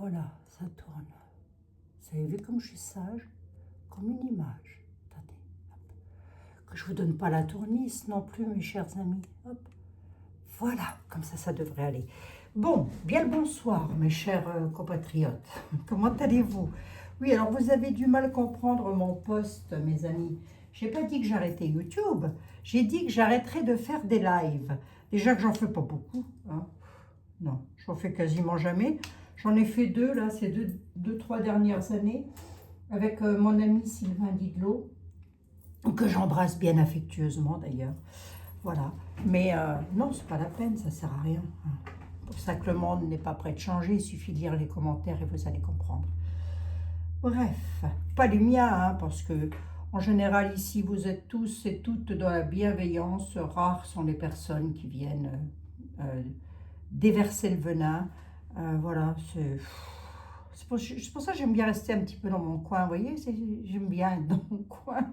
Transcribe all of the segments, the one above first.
Voilà, ça tourne. Vous avez vu comme je suis sage? Comme une image. Attendez. Hop. Que je ne vous donne pas la tournice non plus, mes chers amis. Hop. Voilà, comme ça devrait aller. Bon, bien le bonsoir, mes chers compatriotes. Comment allez-vous? Oui, alors vous avez du mal à comprendre mon post, mes amis. Je n'ai pas dit que j'arrêtais YouTube. J'ai dit que j'arrêterais de faire des lives. Déjà que j'en fais pas beaucoup. Hein. Non, j'en fais quasiment jamais. J'en ai fait deux, là, ces deux, trois dernières années, avec mon ami Sylvain Didlot, que j'embrasse bien affectueusement d'ailleurs. Voilà. Mais non, c'est pas la peine, ça sert à rien. C'est pour ça que le monde n'est pas prêt de changer, il suffit de lire les commentaires et vous allez comprendre. Bref, pas les miens, hein, parce que en général ici vous êtes tous et toutes dans la bienveillance. Rares sont les personnes qui viennent déverser le venin. Voilà, c'est pour ça que j'aime bien rester un petit peu dans mon coin, vous voyez, j'aime bien être dans mon coin.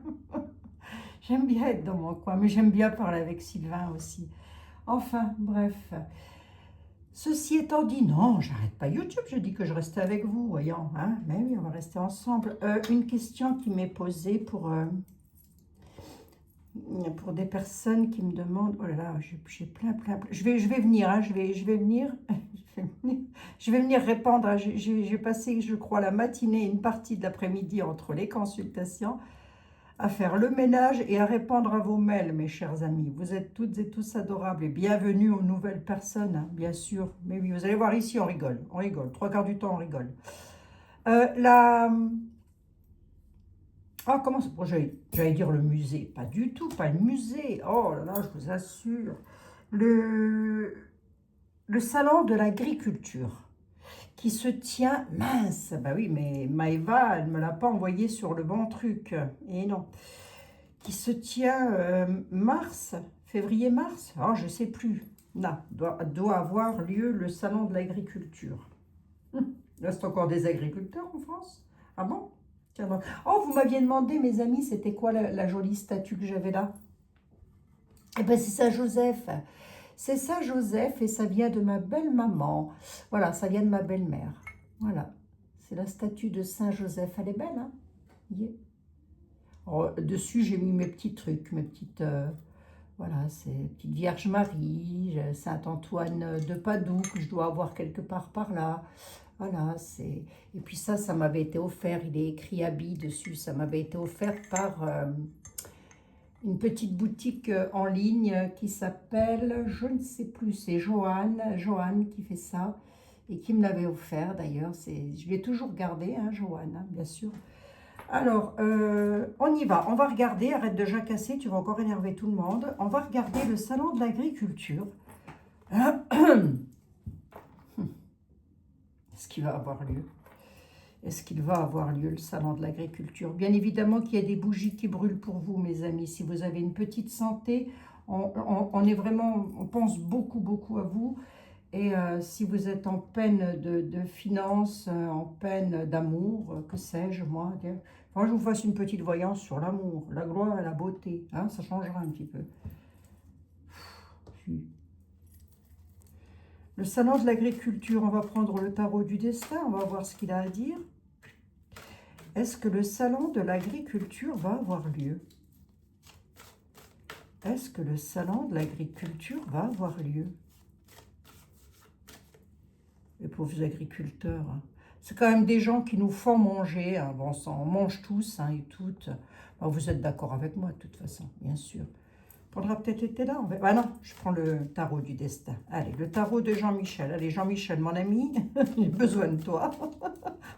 J'aime bien être dans mon coin, mais j'aime bien parler avec Sylvain aussi. Enfin, bref. Ceci étant dit, non, j'arrête pas YouTube, je dis que je reste avec vous, voyons. Hein, mais oui, on va rester ensemble. Une question qui m'est posée pour des personnes qui me demandent... Oh là là, j'ai plein. Je vais venir, hein, je vais venir. Je vais venir répondre. J'ai passé, je crois, la matinée, une partie de l'après-midi entre les consultations, à faire le ménage et à répondre à vos mails, mes chers amis. Vous êtes toutes et tous adorables et bienvenue aux nouvelles personnes, hein, bien sûr. Mais oui, vous allez voir ici, on rigole. On rigole. 3/4 du temps, on rigole. Ah, comment c'est... Bon, j'allais dire le musée. Pas du tout, pas le musée. Oh là là, je vous assure. Le salon de l'agriculture qui se tient... Mince, bah oui, mais Maëva, elle ne me l'a pas envoyé sur le bon truc. Et non. Qui se tient février-mars, oh, je ne sais plus. Non, doit avoir lieu le salon de l'agriculture. Il reste encore des agriculteurs en France? Ah bon? Tiens donc. Oh, vous m'aviez demandé, mes amis, c'était quoi la jolie statue que j'avais là? Eh bien, c'est Saint-Joseph. C'est Saint-Joseph et ça vient de ma belle-maman. Voilà, ça vient de ma belle-mère. Voilà, c'est la statue de Saint-Joseph. Elle est belle, hein? Yeah. Alors, dessus, j'ai mis mes petits trucs, mes petites... voilà, c'est petite Vierge Marie, Saint-Antoine de Padoue, que je dois avoir quelque part par là. Voilà, c'est... Et puis ça m'avait été offert, il est écrit habit dessus, ça m'avait été offert par une petite boutique en ligne qui s'appelle, je ne sais plus, c'est Joanne qui fait ça, et qui me l'avait offert d'ailleurs. Je l'ai toujours gardé, hein, Joanne, hein, bien sûr. Alors, on y va. On va regarder, arrête de jacasser, tu vas encore énerver tout le monde. On va regarder le salon de l'agriculture. Est-ce qu'il va avoir lieu? Est-ce qu'il va avoir lieu, le salon de l'agriculture? Bien évidemment qu'il y a des bougies qui brûlent pour vous, mes amis. Si vous avez une petite santé, on est vraiment, on pense beaucoup à vous. Et si vous êtes en peine de finances, en peine d'amour, que sais-je, moi, enfin, je vous fasse une petite voyance sur l'amour, la gloire et la beauté, hein, ça changera un petit peu. Le salon de l'agriculture, on va prendre le tarot du destin, on va voir ce qu'il a à dire. Est-ce que le salon de l'agriculture va avoir lieu? Est-ce que le salon de l'agriculture va avoir lieu? Les pauvres agriculteurs, hein. C'est quand même des gens qui nous font manger, hein. Bon sang, on mange tous, hein, et toutes. Bon, vous êtes d'accord avec moi de toute façon, bien sûr. On prendra peut-être été là. Ah non, je prends le tarot du destin. Allez, le tarot de Jean-Michel. Allez, Jean-Michel, mon ami, j'ai besoin de toi.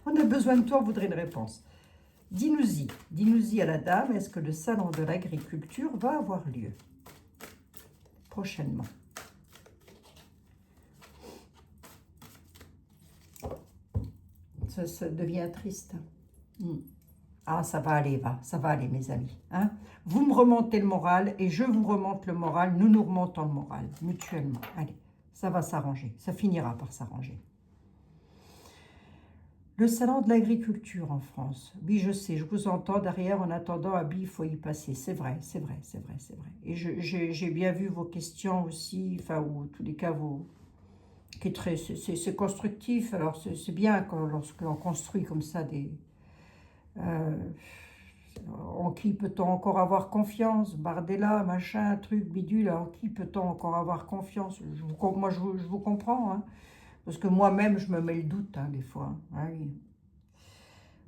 On a besoin de toi, on voudrait une réponse. Dis-nous-y à la dame, est-ce que le salon de l'agriculture va avoir lieu prochainement? Ça devient triste. Ah, ça va aller, mes amis. Hein? Vous me remontez le moral et je vous remonte le moral. Nous remontons le moral, mutuellement. Allez, ça va s'arranger. Ça finira par s'arranger. Le salon de l'agriculture en France. Oui, je sais, je vous entends derrière. En attendant, Abby, il faut y passer. C'est vrai. Et j'ai bien vu vos questions aussi, enfin, ou en tous les cas, qui est très, c'est constructif. Alors c'est bien quand, lorsque l'on construit comme ça des... en qui peut-on encore avoir confiance? Bardella, machin, truc, bidule, en qui peut-on encore avoir confiance? Moi, je vous comprends, hein, parce que moi-même, je me mets le doute, hein, des fois. Ah oui.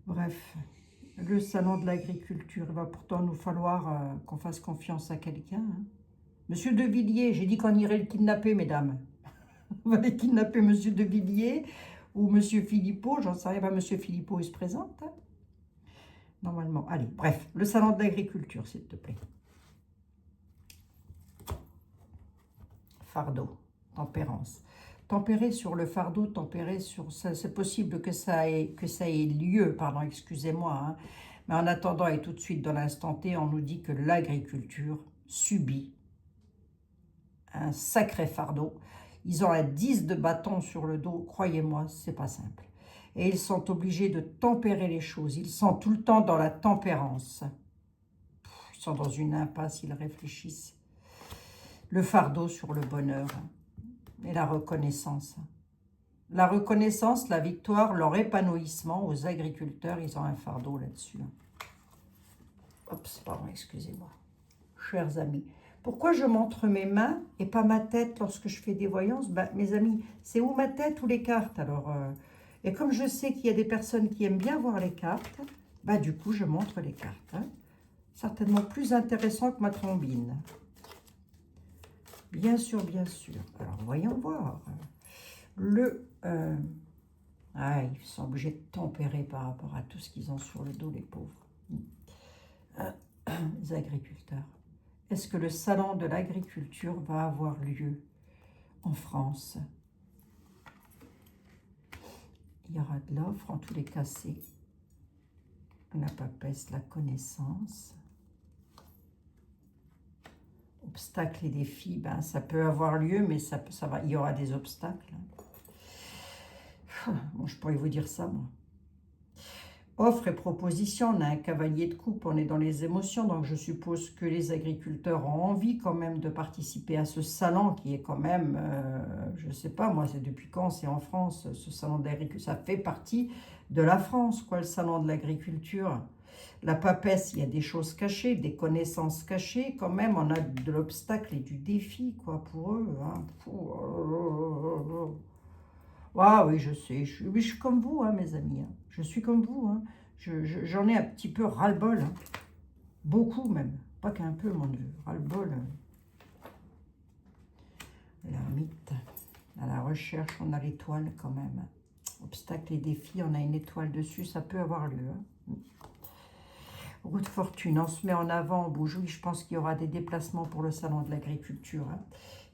Bref, le salon de l'agriculture, il va pourtant nous falloir qu'on fasse confiance à quelqu'un. Hein. Monsieur de Villiers, j'ai dit qu'on irait le kidnapper, mesdames. On va aller kidnapper Monsieur de Villiers ou Monsieur Philippot, j'en sais rien, pas Monsieur Philippot, il se présente. Hein. Normalement. Allez, bref, le salon de l'agriculture, s'il te plaît. Fardeau, tempérance. Tempérer sur le fardeau, tempérer sur ça, c'est possible que ça ait lieu, pardon, excusez-moi. Hein. Mais en attendant et tout de suite dans l'instant T, on nous dit que l'agriculture subit un sacré fardeau. Ils ont un 10 de bâton sur le dos, croyez-moi, c'est pas simple. Et ils sont obligés de tempérer les choses. Ils sont tout le temps dans la tempérance. Ils sont dans une impasse, ils réfléchissent. Le fardeau sur le bonheur et la reconnaissance. La reconnaissance, la victoire, leur épanouissement aux agriculteurs, ils ont un fardeau là-dessus. Oups, pardon, excusez-moi. Chers amis, pourquoi je montre mes mains et pas ma tête lorsque je fais des voyances? Ben, mes amis, c'est ou ma tête ou les cartes. Alors, et comme je sais qu'il y a des personnes qui aiment bien voir les cartes, ben, du coup, je montre les cartes. Hein. Certainement plus intéressant que ma trombine. Bien sûr, bien sûr. Alors, voyons voir. Ils sont obligés de tempérer par rapport à tout ce qu'ils ont sur le dos, les pauvres. Les agriculteurs. Est-ce que le salon de l'agriculture va avoir lieu en France? Il y aura de l'offre, en tous les cas, c'est la papesse, la connaissance. Obstacles et défis, ben, ça peut avoir lieu, mais il y aura des obstacles. Bon, je pourrais vous dire ça, moi. Offre et proposition, on a un cavalier de coupe, on est dans les émotions, donc je suppose que les agriculteurs ont envie quand même de participer à ce salon qui est quand même, je ne sais pas, moi c'est depuis quand c'est en France, ce salon de l'agriculture, ça fait partie de la France, quoi, le salon de l'agriculture. La papesse, il y a des choses cachées, des connaissances cachées, quand même, on a de l'obstacle et du défi, quoi, pour eux. Hein. Ah oui, je sais, je suis comme vous, hein, mes amis. Hein. Je suis comme vous. Hein. J'en ai un petit peu ras-le-bol. Hein. Beaucoup même. Pas qu'un peu, mon Dieu. Ras-le-bol. L'ermite. À la recherche, on a l'étoile quand même. Obstacles et défis, on a une étoile dessus, ça peut avoir lieu. Hein. Roue de fortune, on se met en avant, on bouge. Oui, je pense qu'il y aura des déplacements pour le salon de l'agriculture. Hein.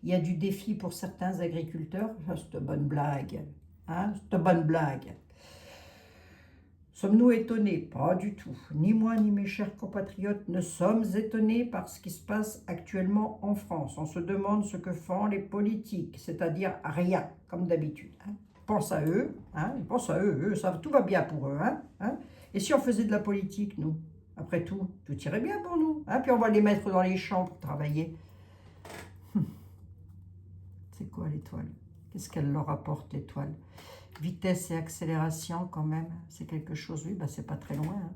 Il y a du défi pour certains agriculteurs. C'est une bonne blague. Hein? C'est une bonne blague. Sommes-nous étonnés? Pas du tout. Ni moi, ni mes chers compatriotes ne sommes étonnés par ce qui se passe actuellement en France. On se demande ce que font les politiques, c'est-à-dire rien, comme d'habitude. Hein? Pense à eux. Hein? Ils pensent à eux. Tout va bien pour eux. Hein? Hein? Et si on faisait de la politique, nous? Après tout irait bien pour nous. Hein? Puis on va les mettre dans les champs pour travailler. C'est quoi l'étoile? Qu'est-ce qu'elle leur apporte, l'étoile? Vitesse et accélération, quand même. C'est quelque chose, oui, ben, c'est pas très loin. Hein.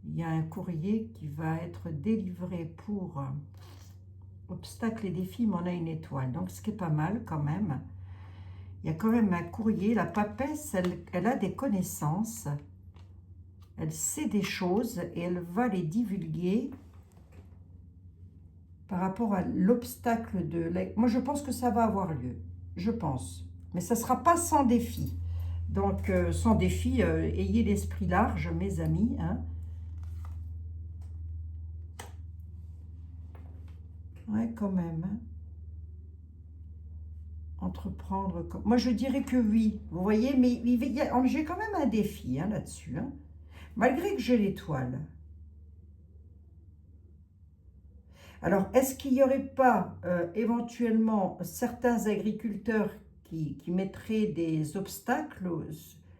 Il y a un courrier qui va être délivré pour obstacles et défis, mais on a une étoile. Donc, ce qui est pas mal, quand même. Il y a quand même un courrier. La papesse, elle a des connaissances. Elle sait des choses et elle va les divulguer par rapport à l'obstacle de... Moi, je pense que ça va avoir lieu. Je pense. Mais ça ne sera pas sans défi. Donc, sans défi, ayez l'esprit large, mes amis. Hein. Ouais, quand même. Hein. Entreprendre... Moi, je dirais que oui. Vous voyez, mais j'ai quand même un défi hein, là-dessus. Hein. Malgré que j'ai l'étoile. Alors, est-ce qu'il n'y aurait pas éventuellement certains agriculteurs qui mettraient des obstacles?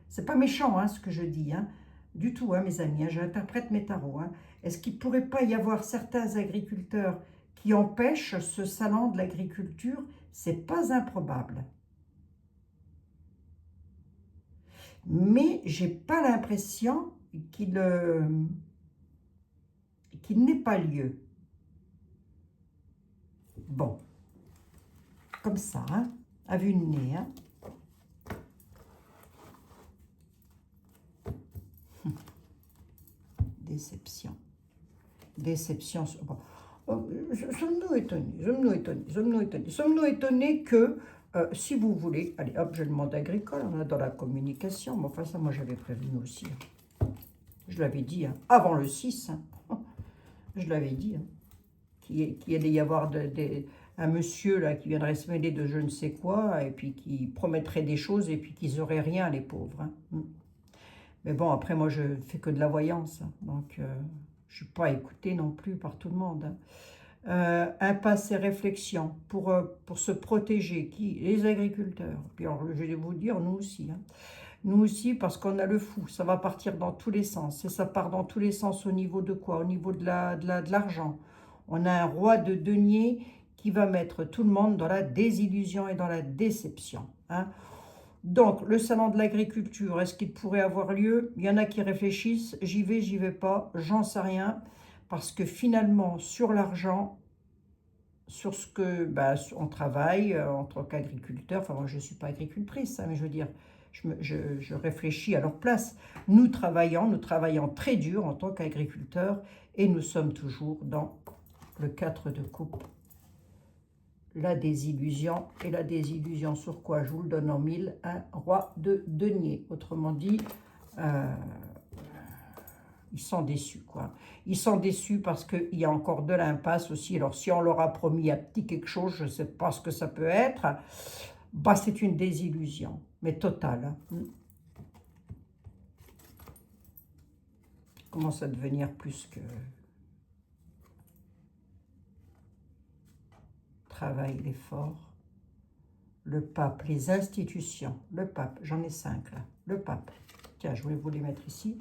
C'est pas méchant hein, ce que je dis, hein, du tout, hein, mes amis, hein, j'interprète mes tarots. Hein. Est-ce qu'il ne pourrait pas y avoir certains agriculteurs qui empêche ce salon de l'agriculture, c'est pas improbable. Mais j'ai pas l'impression qu'il n'ait pas lieu. Bon, comme ça, hein, à vue de nez, hein. Déception. Déception. Bon. Sommes-nous étonnés que, si vous voulez, allez hop, je demande agricole, on est dans la communication, mais enfin ça, moi j'avais prévenu aussi. Hein. Je l'avais dit, hein, avant le 6, hein. Je l'avais dit, hein, qu'il allait y avoir un monsieur là qui viendrait se mêler de je ne sais quoi, et puis qui promettrait des choses, et puis qu'ils n'auraient rien, les pauvres. Hein. Mais bon, après, moi, je fais que de la voyance, hein, donc je ne suis pas écoutée non plus par tout le monde. Hein. Impasse et réflexion pour se protéger, qui? Les agriculteurs. Puis alors, je vais vous dire, nous aussi. Hein. Nous aussi, parce qu'on a le fou, ça va partir dans tous les sens. Et ça part dans tous les sens au niveau de quoi? Au niveau de l'argent. On a un roi de denier qui va mettre tout le monde dans la désillusion et dans la déception. Hein. Donc, le salon de l'agriculture, est-ce qu'il pourrait avoir lieu? Il y en a qui réfléchissent, j'y vais pas, j'en sais rien. Parce que finalement, sur l'argent, sur ce que on travaille en tant qu'agriculteur, enfin moi je ne suis pas agricultrice, hein, mais je veux dire, je réfléchis à leur place. Nous travaillons très dur en tant qu'agriculteurs et nous sommes toujours dans le 4 de coupe. La désillusion, et la désillusion sur quoi? Je vous le donne en mille, un roi de denier. Autrement dit, ils sont déçus, quoi. Ils sont déçus parce qu'il y a encore de l'impasse aussi. Alors, si on leur a promis un petit quelque chose, je ne sais pas ce que ça peut être, bah, c'est une désillusion, mais totale. Hein. Commence à devenir plus que... Travail, l'effort. Le pape, les institutions, le pape, j'en ai 5 là, le pape. Tiens, je vais vous les mettre ici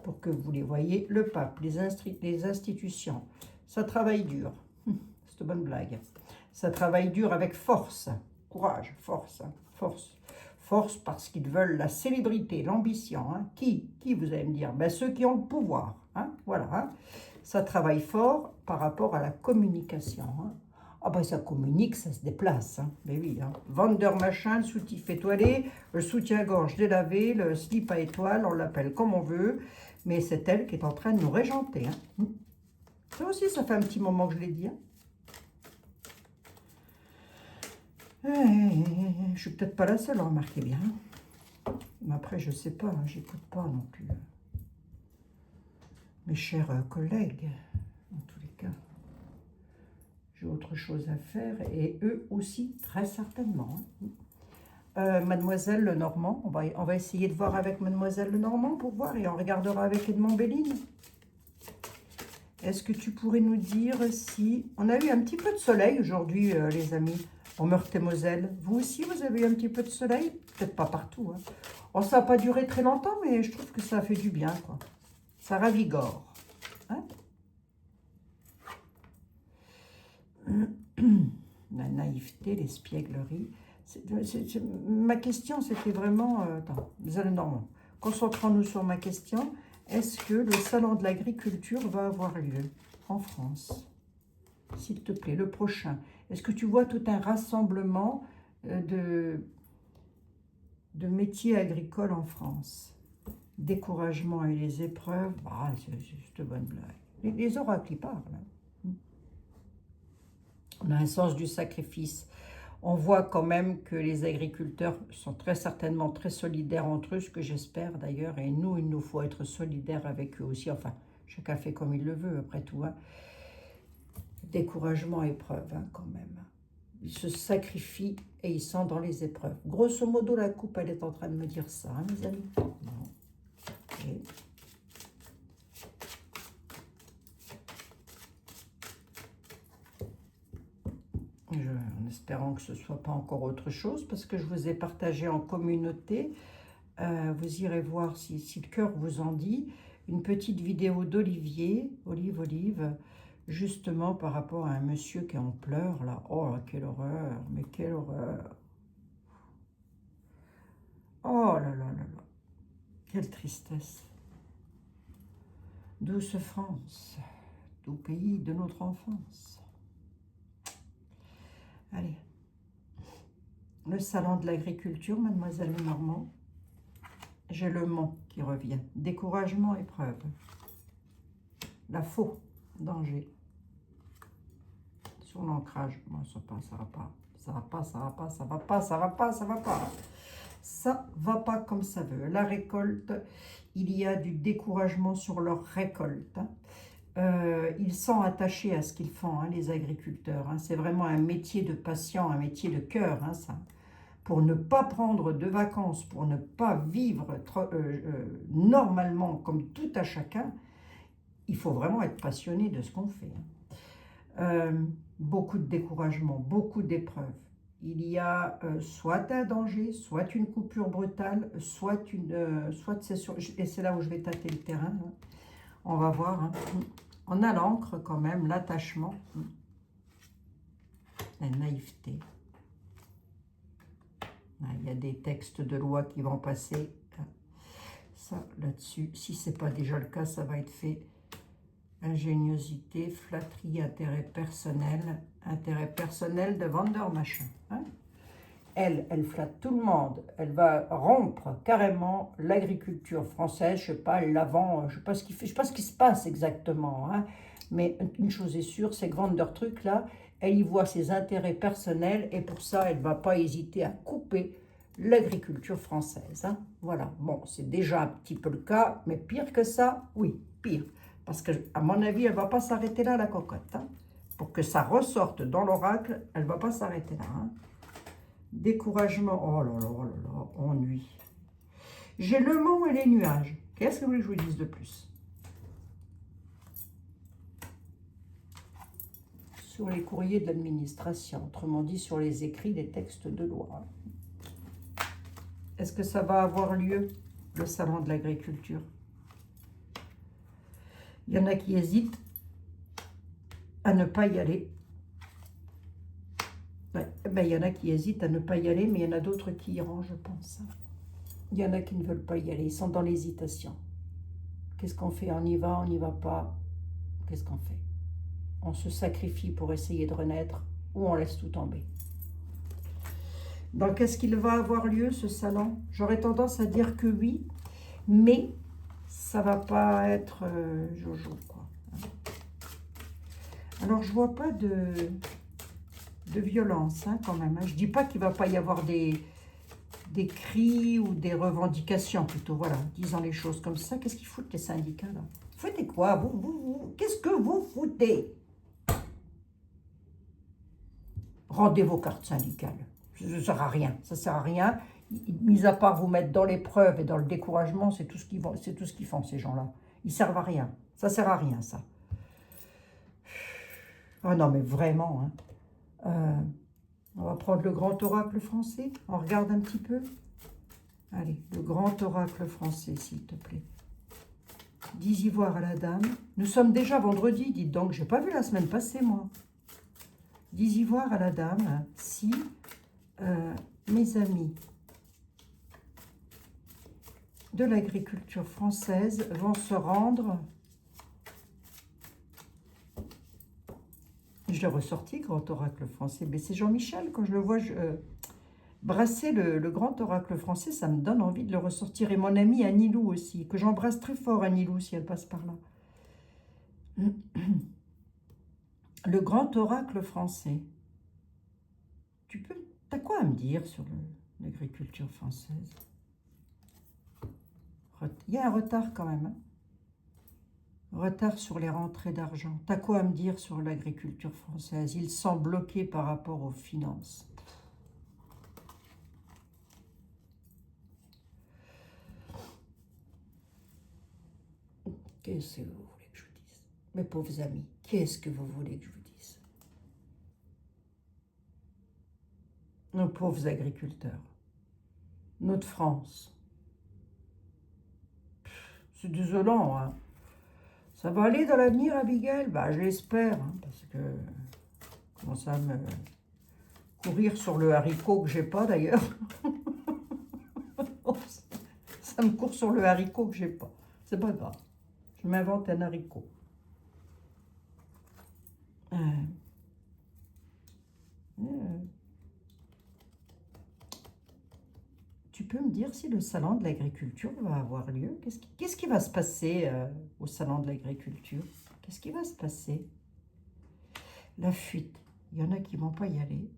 pour que vous les voyez. Le pape, les institutions, ça travaille dur. C'est une bonne blague. Ça travaille dur avec force, courage, force, hein, force. Force parce qu'ils veulent la célébrité, l'ambition. Hein. Qui, vous allez me dire? Ben, ceux qui ont le pouvoir. Hein, voilà. Hein. Ça travaille fort par rapport à la communication. Hein. Ah ben ça communique, ça se déplace, hein. Mais oui, hein. Vendeur machin, le soutif étoilé, le soutien-gorge délavé, le slip à étoiles, on l'appelle comme on veut, mais c'est elle qui est en train de nous régenter. Hein. Ça aussi, ça fait un petit moment que je l'ai dit. Hein. Je suis peut-être pas la seule, remarquez bien. Mais après, je sais pas, hein, j'écoute pas non plus. Mes chers collègues, en tous les cas. J'ai autre chose à faire, et eux aussi, très certainement. Mademoiselle Lenormand, on va essayer de voir avec Mademoiselle Lenormand pour voir, et on regardera avec Edmond Béline. Est-ce que tu pourrais nous dire si... On a eu un petit peu de soleil aujourd'hui, les amis, en Meurthe-et-Moselle. Vous aussi, vous avez eu un petit peu de soleil? Peut-être pas partout. Hein. Oh, ça n'a pas duré très longtemps, mais je trouve que ça fait du bien, quoi. Ça ravigore. Hein? La naïveté, l'espièglerie. Ma question, c'était vraiment... attends, Lenormand. Concentrons-nous sur ma question. Est-ce que le salon de l'agriculture va avoir lieu en France? S'il te plaît, le prochain. Est-ce que tu vois tout un rassemblement de métiers agricoles en France? Découragement et les épreuves, bah, c'est juste une bonne blague. Les oracles, ils parlent. Hein. On a un sens du sacrifice. On voit quand même que les agriculteurs sont très certainement très solidaires entre eux, ce que j'espère d'ailleurs. Et nous, il nous faut être solidaires avec eux aussi. Enfin, chacun fait comme il le veut, après tout. Hein. Découragement, épreuve, hein, quand même. Ils se sacrifient et ils sont dans les épreuves. Grosso modo, la coupe, elle est en train de me dire ça, hein, mes amis. Bon. Okay. En espérant que ce ne soit pas encore autre chose, parce que je vous ai partagé en communauté, vous irez voir si le cœur vous en dit, une petite vidéo d'Olivier, Olive, justement par rapport à un monsieur qui est en pleurs, là. Oh, quelle horreur, mais quelle horreur. Oh là là là là, quelle tristesse. Douce France, doux pays de notre enfance. Allez, le salon de l'agriculture, mademoiselle Normand. J'ai le mot qui revient. Découragement, épreuve. La faux, danger. Sur l'ancrage, bon, ça va pas, ça va pas. Ça va pas, ça va pas, ça va pas, ça va pas, ça va pas. Ça va pas comme ça veut. La récolte, il y a du découragement sur leur récolte. Ils sont attachés à ce qu'ils font, hein, les agriculteurs. Hein. C'est vraiment un métier de patient, un métier de cœur, hein, ça. Pour ne pas prendre de vacances, pour ne pas vivre normalement comme tout à chacun, il faut vraiment être passionné de ce qu'on fait. Hein. Beaucoup de découragement, beaucoup d'épreuves. Il y a soit un danger, soit une coupure brutale, soit et c'est là où je vais tâter le terrain. Hein. On va voir. Hein. On a l'encre quand même, l'attachement, la naïveté. Il y a des textes de loi qui vont passer. Ça, là-dessus, si ce n'est pas déjà le cas, ça va être fait. Ingéniosité, flatterie, intérêt personnel de vendeur machin. Hein. Elle flatte tout le monde. Elle va rompre carrément l'agriculture française. Je ne sais pas, elle la vend, je ne sais pas ce qu'il fait, je sais pas ce qui se passe exactement. Hein. Mais une chose est sûre, c'est que vendeur truc là, elle y voit ses intérêts personnels et pour ça, elle ne va pas hésiter à couper l'agriculture française. Hein. Voilà, bon, c'est déjà un petit peu le cas, mais pire que ça, oui, pire. Parce que, à mon avis, elle ne va pas s'arrêter là, la cocotte. Hein. Pour que ça ressorte dans l'oracle, elle ne va pas s'arrêter là. Hein. Découragement, oh là là, oh là là, ennui. J'ai le mont et les nuages. Qu'est-ce que vous voulez que je vous dise de plus? Sur les courriers de l'administration, autrement dit sur les écrits des textes de loi. Est-ce que ça va avoir lieu, le salon de l'agriculture? Il y en a qui hésitent à ne pas y aller. Ouais, ben, il y en a qui hésitent à ne pas y aller, mais il y en a d'autres qui iront, je pense. Il y en a qui ne veulent pas y aller, ils sont dans l'hésitation. Qu'est-ce qu'on fait? On y va, on n'y va pas? Qu'est-ce qu'on fait? On se sacrifie pour essayer de renaître ou on laisse tout tomber? Donc, est-ce qu'il va avoir lieu, ce salon? J'aurais tendance à dire que oui, mais ça va pas être jojo, quoi. Alors, je vois pas de violence, hein, quand même. Hein. Je dis pas qu'il va pas y avoir des cris ou des revendications, plutôt, voilà, disons les choses comme ça. Qu'est-ce qu'ils foutent, les syndicats, là? Foutez quoi? Vous qu'est-ce que vous foutez? Rendez vos cartes syndicales. Ça ne sert à rien. Ça ne sert à rien. Mis à part vous mettre dans l'épreuve et dans le découragement, c'est tout ce qu'ils font, ces gens-là. Ils ne servent à rien. Ça ne sert à rien, ça. Ah non, mais vraiment. Hein. On va prendre le grand oracle français. On regarde un petit peu. Allez, le grand oracle français, s'il te plaît. 10 ivoires à la dame. Nous sommes déjà vendredi, dites donc. Je n'ai pas vu la semaine passée, moi. 10 ivoires à la dame. Si mes amis de l'agriculture française vont se rendre... Je l'ai ressorti, grand oracle français. Mais c'est Jean-Michel, quand je le vois brasser le grand oracle français, ça me donne envie de le ressortir. Et mon amie Anilou aussi, que j'embrasse très fort, Anilou, si elle passe par là. Le grand oracle français. T'as quoi à me dire sur l'agriculture française? Il y a un retard quand même. Hein. Retard sur les rentrées d'argent. T'as quoi à me dire sur l'agriculture française? Ils sont bloqués par rapport aux finances. Qu'est-ce que vous voulez que je vous dise? Mes pauvres amis, qu'est-ce que vous voulez que je vous dise? Nos pauvres agriculteurs. Notre France. C'est désolant, hein. Ça va aller dans l'avenir, Abigail? Bah, je l'espère, hein, parce que je commence à me courir sur le haricot que j'ai pas d'ailleurs. Ça me court sur le haricot que j'ai pas. C'est pas grave. Je m'invente un haricot. Euh, euh, Tu peux me dire si le salon de l'agriculture va avoir lieu? Qu'est-ce qui va se passer au salon de l'agriculture? Qu'est-ce qui va se passer? La fuite. Il y en a qui vont pas y aller.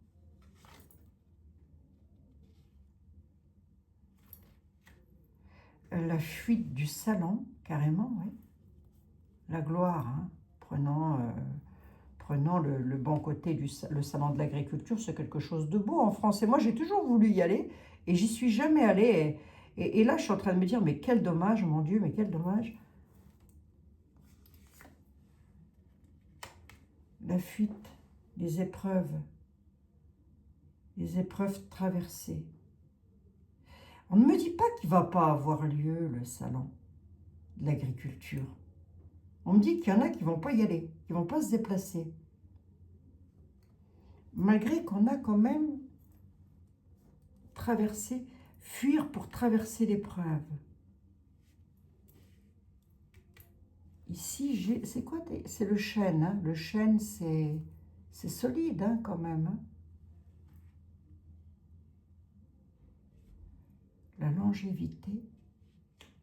La fuite du salon, carrément, oui. La gloire, hein, prenant le bon côté le salon de l'agriculture, c'est quelque chose de beau en France. Et moi, j'ai toujours voulu y aller et j'y suis jamais allée. Et là, je suis en train de me dire, mais quel dommage, mon Dieu, mais quel dommage. La fuite, les épreuves traversées. On ne me dit pas qu'il ne va pas avoir lieu le salon de l'agriculture. On me dit qu'il y en a qui ne vont pas y aller, qui ne vont pas se déplacer. Malgré qu'on a quand même traversé, fuir pour traverser l'épreuve. Ici, c'est quoi? C'est le chêne. Hein? Le chêne, c'est solide hein, quand même. Hein? La longévité.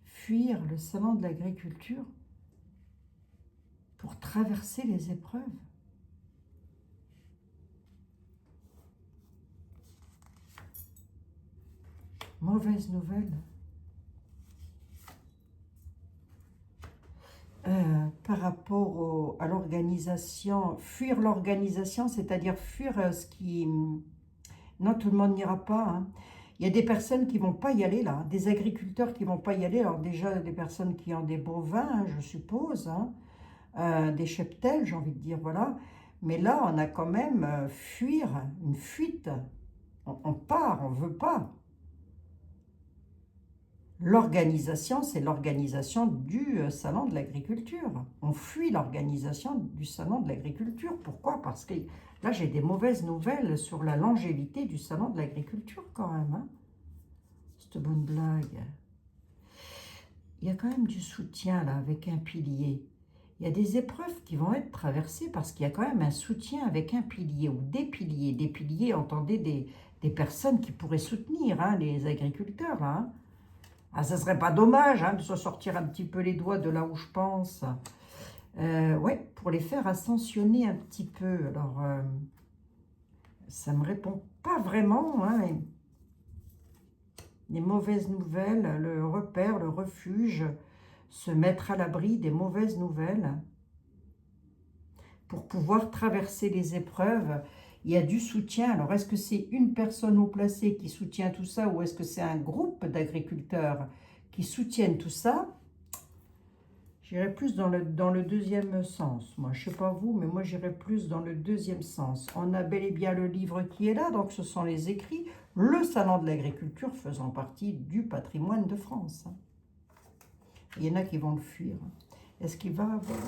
Fuir le salon de l'agriculture pour traverser les épreuves. Mauvaise nouvelle. Par rapport à l'organisation, fuir l'organisation, c'est-à-dire fuir ce qui... Non, tout le monde n'ira pas. Hein. Il y a des personnes qui ne vont pas y aller, là. Des agriculteurs qui ne vont pas y aller. Alors déjà, des personnes qui ont des bovins, hein, je suppose. Hein, des cheptels, j'ai envie de dire, voilà. Mais là, on a quand même fuir, une fuite. On part, on ne veut pas. L'organisation, c'est l'organisation du salon de l'agriculture. On fuit l'organisation du salon de l'agriculture. Pourquoi? Parce que là, j'ai des mauvaises nouvelles sur la longévité du salon de l'agriculture quand même. Hein. Cette bonne blague. Il y a quand même du soutien là avec un pilier. Il y a des épreuves qui vont être traversées parce qu'il y a quand même un soutien avec un pilier ou des piliers. Des piliers, entendez, des personnes qui pourraient soutenir hein, les agriculteurs. Hein. Ah, ça serait pas dommage hein, de se sortir un petit peu les doigts de là où je pense. Ouais, pour les faire ascensionner un petit peu. Alors, ça me répond pas vraiment. Hein. Les mauvaises nouvelles, le repère, le refuge, se mettre à l'abri des mauvaises nouvelles pour pouvoir traverser les épreuves. Il y a du soutien. Alors, est-ce que c'est une personne haut placée qui soutient tout ça ou est-ce que c'est un groupe d'agriculteurs qui soutiennent tout ça? J'irais plus dans le deuxième sens. Moi, je ne sais pas vous, mais moi, j'irais plus dans le deuxième sens. On a bel et bien le livre qui est là, donc ce sont les écrits. Le salon de l'agriculture faisant partie du patrimoine de France. Il y en a qui vont le fuir. Est-ce qu'il va avoir...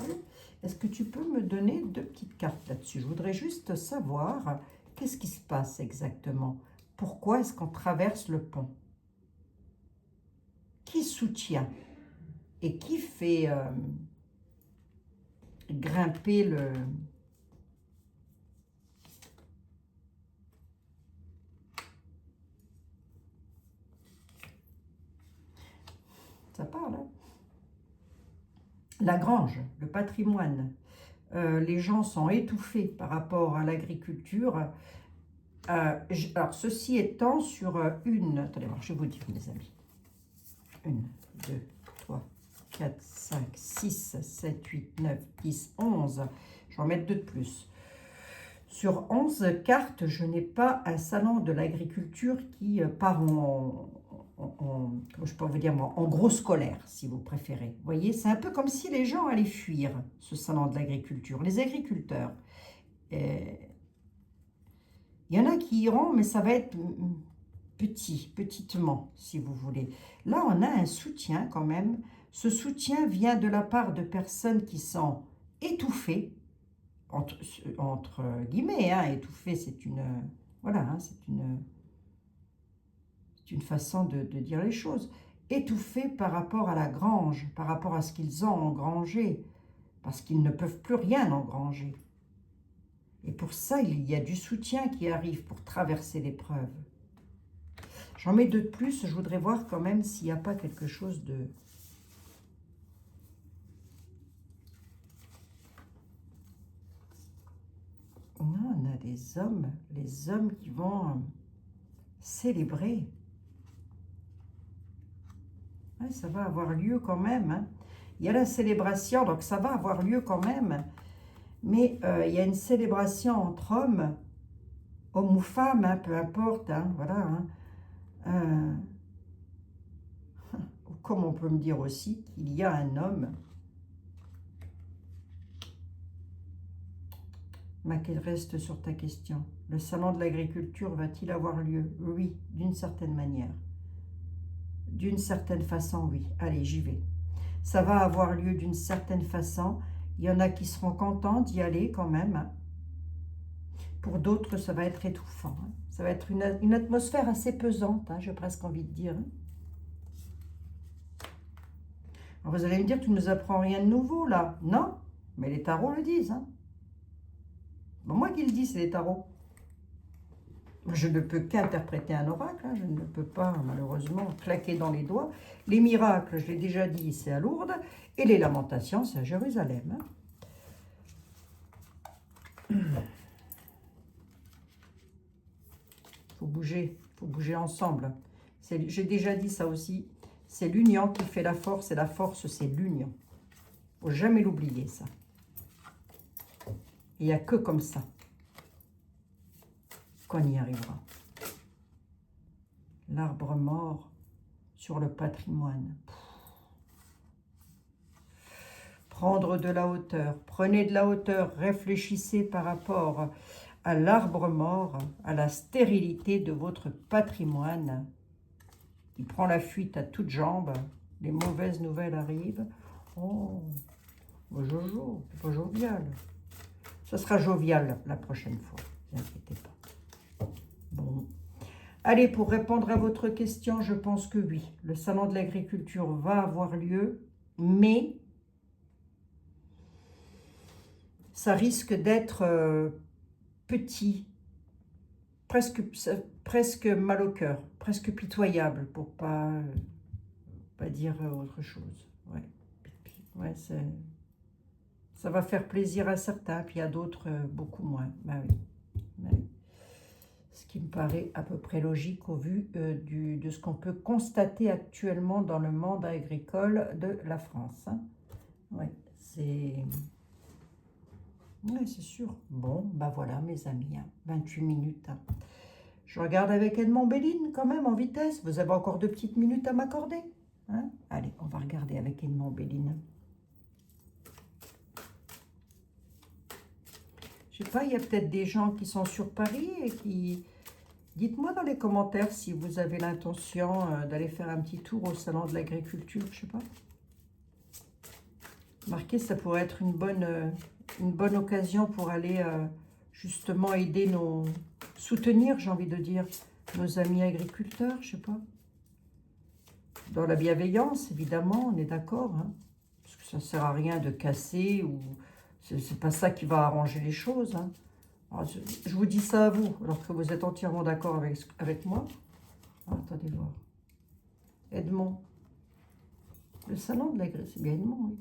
Est-ce que tu peux me donner 2 petites cartes là-dessus? Je voudrais juste savoir qu'est-ce qui se passe exactement. Pourquoi est-ce qu'on traverse le pont? Qui soutient? Et qui fait grimper le... Ça parle, hein? La grange, le patrimoine. Les gens sont étouffés par rapport à l'agriculture. Alors, ceci étant sur une... Attendez, je vais vous dire, mes amis. 1, 2, 3, 4, 5, 6, 7, 8, 9, 10, 11. Je vais en mettre 2 de plus. Sur 11 cartes, je n'ai pas un salon de l'agriculture qui part comment je peux vous dire moi, en grosse colère, si vous préférez. Vous voyez, c'est un peu comme si les gens allaient fuir ce salon de l'agriculture. Les agriculteurs, il y en a qui iront, mais ça va être petitement, si vous voulez. Là, on a un soutien quand même Ce soutien vient de la part de personnes qui sont étouffées, entre guillemets, hein, étouffées, c'est une, voilà, hein, c'est une façon de dire les choses. Étouffés par rapport à la grange, par rapport à ce qu'ils ont engrangé, parce qu'ils ne peuvent plus rien engranger. Et pour ça, il y a du soutien qui arrive pour traverser l'épreuve. J'en mets deux de plus, je voudrais voir quand même s'il n'y a pas quelque chose de... Non, on a des hommes, les hommes qui vont célébrer. Ouais, ça va avoir lieu quand même. Hein. Il y a la célébration, donc ça va avoir lieu quand même. Mais il y a une célébration entre hommes, hommes ou femmes, hein, peu importe. Hein, voilà. Hein. Comme on peut me dire aussi qu'il y a un homme. Mais qu'elle reste sur ta question. Le salon de l'agriculture va-t-il avoir lieu? Oui, d'une certaine manière. D'une certaine façon, oui. Allez, j'y vais. Ça va avoir lieu d'une certaine façon. Il y en a qui seront contents d'y aller quand même. Hein. Pour d'autres, ça va être étouffant. Hein. Ça va être une atmosphère assez pesante, hein, j'ai presque envie de dire. Hein. Alors vous allez me dire, tu ne nous apprends rien de nouveau là. Non, mais les tarots le disent. Hein. Bon, moi qui le dis, c'est les tarots. Je ne peux qu'interpréter un oracle, hein. Je ne peux pas malheureusement claquer dans les doigts. Les miracles, je l'ai déjà dit, c'est à Lourdes, et les lamentations, c'est à Jérusalem. Hein. Faut bouger ensemble. J'ai déjà dit ça aussi, c'est l'union qui fait la force, et la force, c'est l'union. Faut jamais l'oublier, ça. Il n'y a que comme ça qu'on y arrivera. L'arbre mort sur le patrimoine. Prendre de la hauteur. Prenez de la hauteur, réfléchissez par rapport à l'arbre mort, à la stérilité de votre patrimoine qui prend la fuite à toutes jambes. Les mauvaises nouvelles arrivent. Oh, Jojo, c'est pas jovial. Ce sera jovial la prochaine fois, ne vous inquiétez pas. Bon. Allez, pour répondre à votre question, je pense que oui. Le salon de l'agriculture va avoir lieu, mais ça risque d'être petit, presque mal au cœur, presque pitoyable, pour pas dire autre chose. Ouais, ouais, ça va faire plaisir à certains, puis à d'autres beaucoup moins. Ben oui. Ben oui. Ce qui me paraît à peu près logique au vu de ce qu'on peut constater actuellement dans le monde agricole de la France. Hein. Ouais, c'est sûr. Bon, ben voilà mes amis, hein, 28 minutes. Hein. Je regarde avec Edmond Béline quand même en vitesse. Vous avez encore 2 petites minutes à m'accorder. Hein? Allez, on va regarder avec Edmond Béline. Je sais pas, il y a peut-être des gens qui sont sur Paris et qui... Dites-moi dans les commentaires si vous avez l'intention d'aller faire un petit tour au salon de l'agriculture, je sais pas. Marquez, ça pourrait être une bonne occasion pour aller justement aider soutenir, j'ai envie de dire, nos amis agriculteurs, je sais pas. Dans la bienveillance, évidemment, on est d'accord, hein, parce que ça ne sert à rien de casser, ou c'est pas ça qui va arranger les choses. Hein. Alors, je vous dis ça à vous, alors que vous êtes entièrement d'accord avec moi. Ah, attendez voir. Edmond. Le salon de l'agriculture, c'est bien Edmond, oui.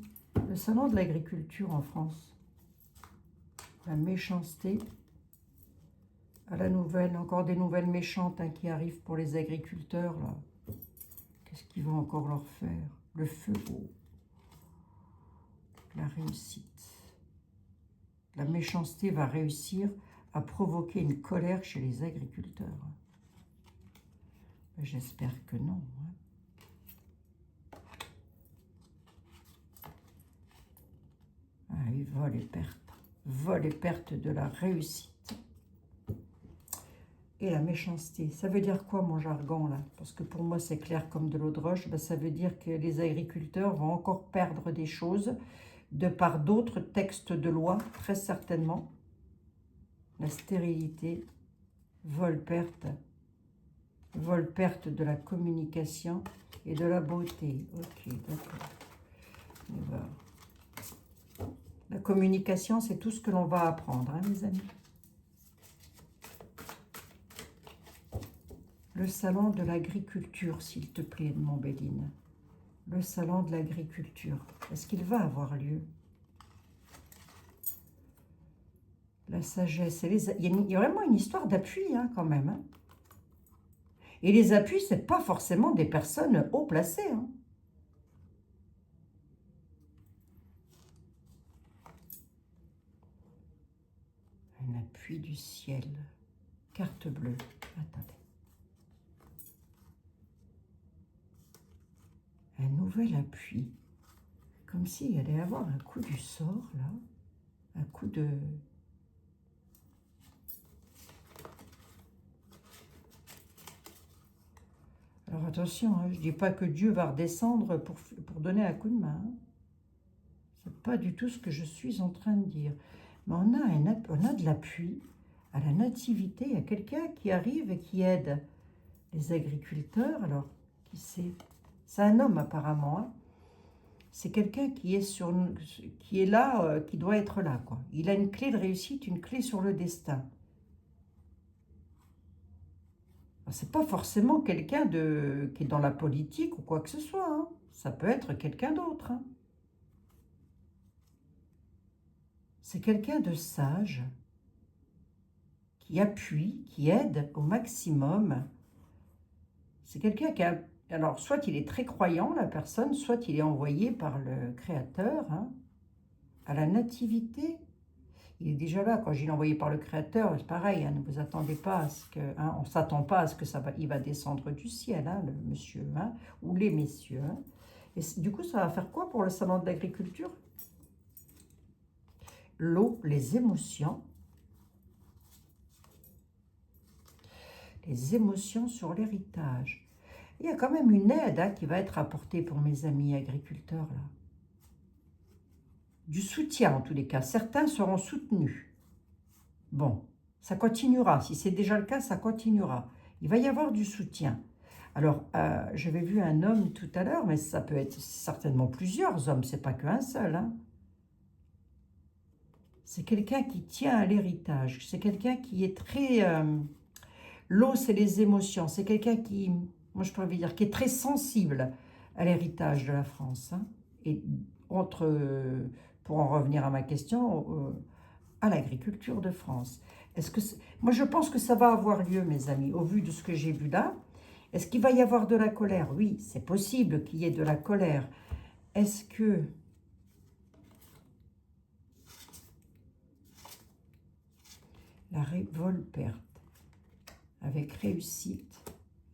Le salon de l'agriculture en France. La méchanceté. À la nouvelle, encore des nouvelles méchantes hein, qui arrivent pour les agriculteurs. Qu'est-ce qu'ils vont encore leur faire? Le feu. Oh. La réussite. La méchanceté va réussir à provoquer une colère chez les agriculteurs. J'espère que non. Hein. Ah oui, vol et perte. Vol et perte de la réussite. et la méchanceté. Ça veut dire quoi mon jargon là? Parce que pour moi c'est clair comme de l'eau de roche. Ben, ça veut dire que les agriculteurs vont encore perdre des choses de par d'autres textes de loi, très certainement. La stérilité, vol-perte de la communication et de la beauté. Ok, d'accord. La communication, c'est tout ce que l'on va apprendre, hein, mes amis. Le salon de l'agriculture, s'il te plaît, mon Béline. Le salon de l'agriculture. Est-ce qu'il va avoir lieu? La sagesse. Il y a vraiment une histoire d'appui, hein, quand même. Hein. Et les appuis, ce n'est pas forcément des personnes haut placées. Hein. Un appui du ciel. Carte bleue. Attendez. Un nouvel appui. Comme s'il allait avoir un coup du sort, là. Un coup de... Alors attention, hein, je ne dis pas que Dieu va redescendre pour donner un coup de main. Hein. Ce n'est pas du tout ce que je suis en train de dire. Mais on a de l'appui à la nativité. Il y a quelqu'un qui arrive et qui aide les agriculteurs. Alors, qui c'est? C'est un homme apparemment. Hein. C'est quelqu'un qui est là, qui doit être là. Quoi. Il a une clé de réussite, une clé sur le destin. C'est pas forcément quelqu'un qui est dans la politique ou quoi que ce soit. Hein. Ça peut être quelqu'un d'autre. Hein. C'est quelqu'un de sage, qui appuie, qui aide au maximum. C'est quelqu'un qui a... Alors, soit il est très croyant, la personne, soit il est envoyé par le Créateur, hein, à la nativité. Il est déjà là, quand il est envoyé par le Créateur, c'est pareil, hein, ne vous attendez pas à ce que... Hein, on ne s'attend pas à ce que il va descendre du ciel, hein, le monsieur, hein, ou les messieurs. Hein. Et du coup, ça va faire quoi pour le salon de l'agriculture? L'eau, les émotions sur l'héritage. Il y a quand même une aide, hein, qui va être apportée pour mes amis agriculteurs, là. Du soutien, en tous les cas. Certains seront soutenus. Bon, ça continuera. Si c'est déjà le cas, ça continuera. Il va y avoir du soutien. Alors, j'avais vu un homme tout à l'heure, mais ça peut être certainement plusieurs hommes, c'est pas qu'un seul. Hein. C'est quelqu'un qui tient à l'héritage. C'est quelqu'un qui est très... L'eau, c'est les émotions. C'est quelqu'un qui... Moi, je pourrais dire, qui est très sensible à l'héritage de la France. Hein, et pour en revenir à ma question, à l'agriculture de France. Moi, je pense que ça va avoir lieu, mes amis, au vu de ce que j'ai vu là. Est-ce qu'il va y avoir de la colère? Oui, c'est possible qu'il y ait de la colère. Est-ce que... La révolte-perte, avec réussite,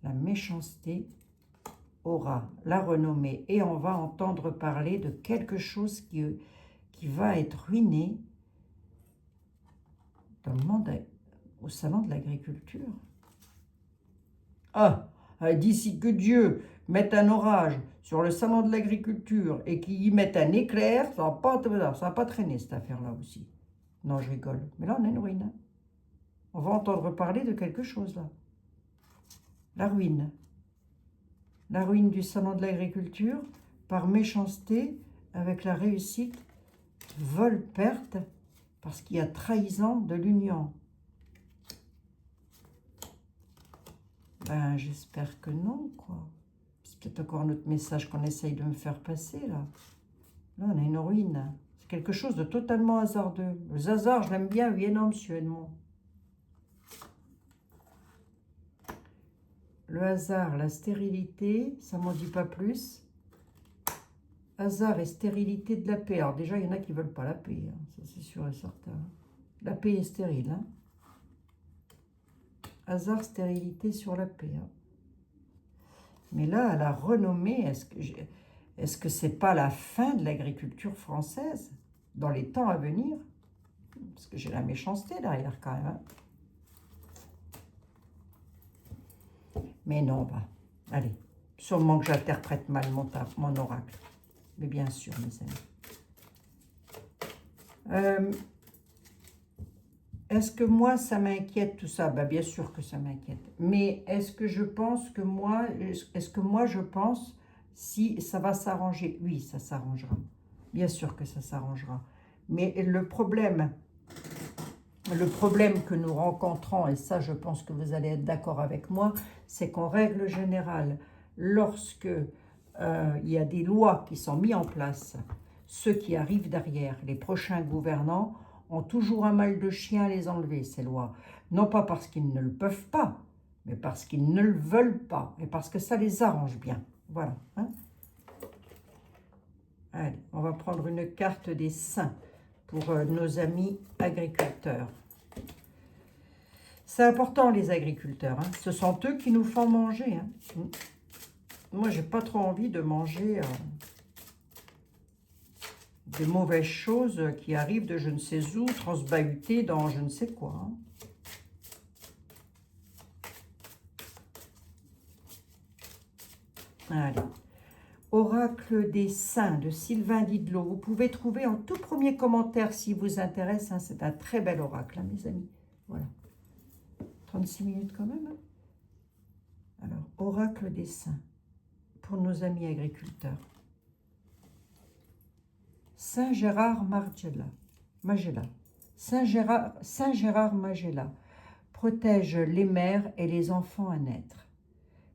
la méchanceté, aura la renommée, et on va entendre parler de quelque chose qui va être ruiné dans le monde, au salon de l'agriculture. Ah, d'ici que Dieu mette un orage sur le salon de l'agriculture et qu'il y mette un éclair, ça va pas traîner cette affaire-là aussi. Non, je rigole. Mais là, on a une ruine. Hein. On va entendre parler de quelque chose là. La ruine. La ruine du salon de l'agriculture, par méchanceté, avec la réussite, vol-perte, parce qu'il y a trahison de l'union. Ben, j'espère que non, quoi. C'est peut-être encore un autre message qu'on essaye de me faire passer, là. Là, on a une ruine. C'est quelque chose de totalement hasardeux. Le hasard, je l'aime bien, oui et non, monsieur Edmond. Le hasard, la stérilité, ça m'en dit pas plus. Hasard et stérilité de la paix. Alors déjà, il y en a qui ne veulent pas la paix, hein. Ça c'est sûr et certain. La paix est stérile. Hein. Hasard, stérilité sur la paix. Hein. Mais là, la renommée, est-ce que c'est pas la fin de l'agriculture française dans les temps à venir? Parce que j'ai la méchanceté derrière quand même. Hein. Mais non, bah, allez. Sûrement que j'interprète mal mon oracle. Mais bien sûr, mes amis. Est-ce que moi, ça m'inquiète tout ça? Bah, bien sûr que ça m'inquiète. Mais est-ce que je pense que moi, je pense si ça va s'arranger? Oui, ça s'arrangera. Bien sûr que ça s'arrangera. Mais le problème que nous rencontrons, et ça, je pense que vous allez être d'accord avec moi, c'est qu'en règle générale, lorsque il y a des lois qui sont mises en place, ceux qui arrivent derrière, les prochains gouvernants, ont toujours un mal de chien à les enlever, ces lois. Non pas parce qu'ils ne le peuvent pas, mais parce qu'ils ne le veulent pas, et parce que ça les arrange bien. Voilà. Hein? Allez, on va prendre une carte des saints pour nos amis agriculteurs. C'est important, les agriculteurs. Hein. Ce sont eux qui nous font manger. Hein. Moi, j'ai pas trop envie de manger des mauvaises choses qui arrivent de je ne sais où, transbahuter dans je ne sais quoi. Hein. Allez. Oracle des saints de Sylvain Didlot. Vous pouvez trouver en tout premier commentaire si vous intéresse. Hein. C'est un très bel oracle, hein, mes amis. Voilà. 36 minutes quand même. Hein. Alors, oracle des saints pour nos amis agriculteurs. Saint Gérard Magella. Saint Gérard Magella protège les mères et les enfants à naître.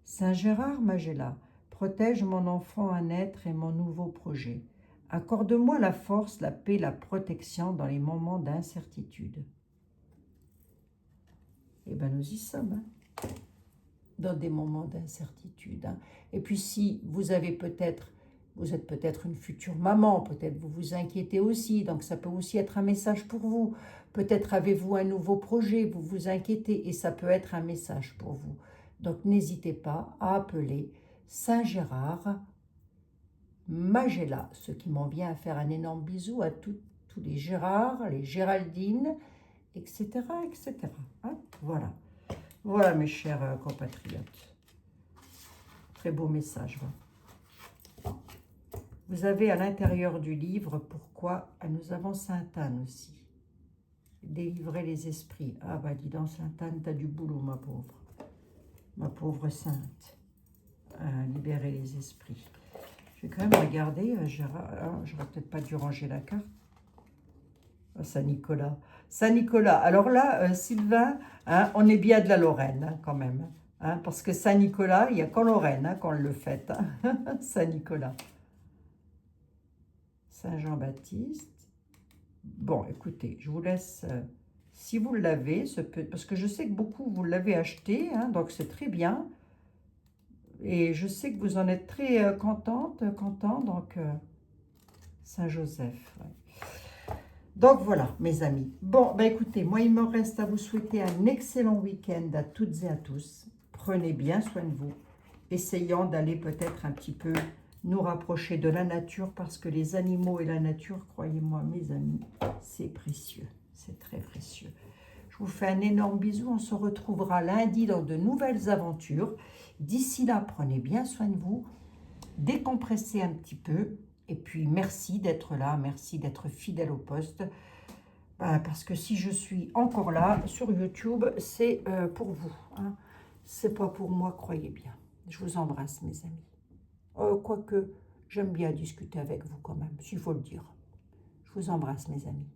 Saint Gérard Magella, protège mon enfant à naître et mon nouveau projet. Accorde-moi la force, la paix, la protection dans les moments d'incertitude. Eh bien, nous y sommes, hein, dans des moments d'incertitude. Hein. Et puis, si vous avez vous êtes peut-être une future maman, peut-être vous vous inquiétez aussi, donc ça peut aussi être un message pour vous. Peut-être avez-vous un nouveau projet, vous vous inquiétez, et ça peut être un message pour vous. Donc, n'hésitez pas à appeler Saint Gérard Magella, ce qui m'en vient à faire un énorme bisou à tous les Gérards, les Géraldines, etc., etc. Hein, voilà. Voilà, mes chers compatriotes. Très beau message. Hein. Vous avez à l'intérieur du livre pourquoi nous avons Sainte Anne aussi. Délivrer les esprits. Ah bah dis donc, Sainte Anne, t'as du boulot, ma pauvre. Ma pauvre sainte. Libérer les esprits. Je vais quand même regarder. J'aurais peut-être pas dû ranger la carte. Oh, Saint-Nicolas. Saint-Nicolas. Alors là, Sylvain, hein, on est bien de la Lorraine, hein, quand même. Hein, parce que Saint-Nicolas, il n'y a qu'en Lorraine hein, qu'on le fête. Hein. Saint-Nicolas. Saint-Jean-Baptiste. Bon, écoutez, je vous laisse, si vous l'avez, parce que je sais que beaucoup, vous l'avez acheté, hein, donc c'est très bien. Et je sais que vous en êtes très content, donc Saint-Joseph. Ouais. Donc voilà, mes amis. Bon, ben écoutez, moi, il me reste à vous souhaiter un excellent week-end à toutes et à tous. Prenez bien soin de vous. Essayons d'aller peut-être un petit peu nous rapprocher de la nature parce que les animaux et la nature, croyez-moi, mes amis, c'est précieux. C'est très précieux. Je vous fais un énorme bisou. On se retrouvera lundi dans de nouvelles aventures. D'ici là, prenez bien soin de vous. Décompressez un petit peu. Et puis, merci d'être là. Merci d'être fidèle au poste. Parce que si je suis encore là sur YouTube, c'est pour vous. Hein. C'est pas pour moi, croyez bien. Je vous embrasse, mes amis. Quoique, j'aime bien discuter avec vous quand même, s'il faut le dire. Je vous embrasse, mes amis.